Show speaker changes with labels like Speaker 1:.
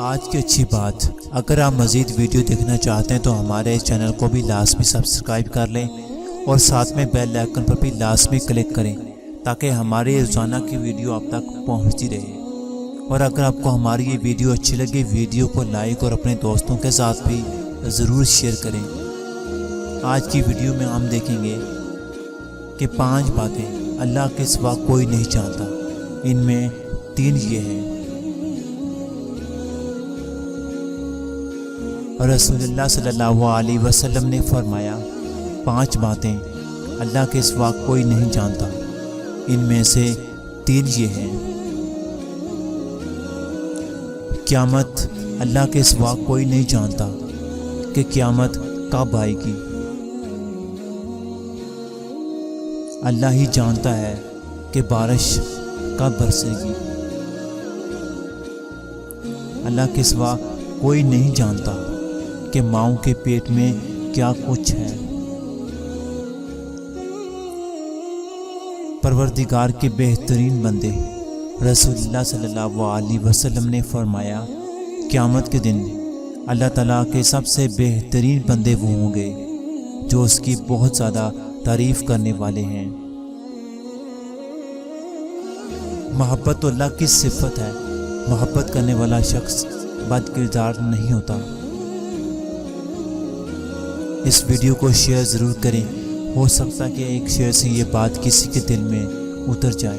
Speaker 1: آج کی اچھی بات، اگر آپ مزید ویڈیو دیکھنا چاہتے ہیں تو ہمارے چینل کو بھی لازمی سبسکرائب کر لیں اور ساتھ میں بیل آئیکن پر بھی لازمی کلک کریں تاکہ ہماری روزانہ کی ویڈیو آپ تک پہنچتی رہے۔ اور اگر آپ کو ہماری یہ ویڈیو اچھی لگے، ویڈیو کو لائک اور اپنے دوستوں کے ساتھ بھی ضرور شیئر کریں۔ آج کی ویڈیو میں ہم دیکھیں گے کہ 5 باتیں اللہ کے سوا کوئی نہیں جانتا۔ ان میں 3 یہ ہیں۔ رسول اللہ صلی اللہ علیہ وسلم نے فرمایا 5 باتیں اللہ کے سوا کوئی نہیں جانتا۔ ان میں سے 3 یہ ہیں۔ قیامت، اللہ کے سوا کوئی نہیں جانتا کہ قیامت کب آئے گی۔ اللہ ہی جانتا ہے کہ بارش کب برسے گی۔ اللہ کے سوا کوئی نہیں جانتا کہ ماؤں کے پیٹ میں کیا کچھ ہے۔ پروردگار کے بہترین بندے رسول اللہ صلی اللہ علیہ وسلم نے فرمایا قیامت کے دن اللہ تعالیٰ کے سب سے بہترین بندے وہ ہوں گے جو اس کی بہت زیادہ تعریف کرنے والے ہیں۔ محبت تو اللہ کی صفت ہے، محبت کرنے والا شخص بد کردار نہیں ہوتا۔ اس ویڈیو کو شیئر ضرور کریں، ہو سکتا ہے کہ ایک شیئر سے یہ بات کسی کے دل میں اتر جائے۔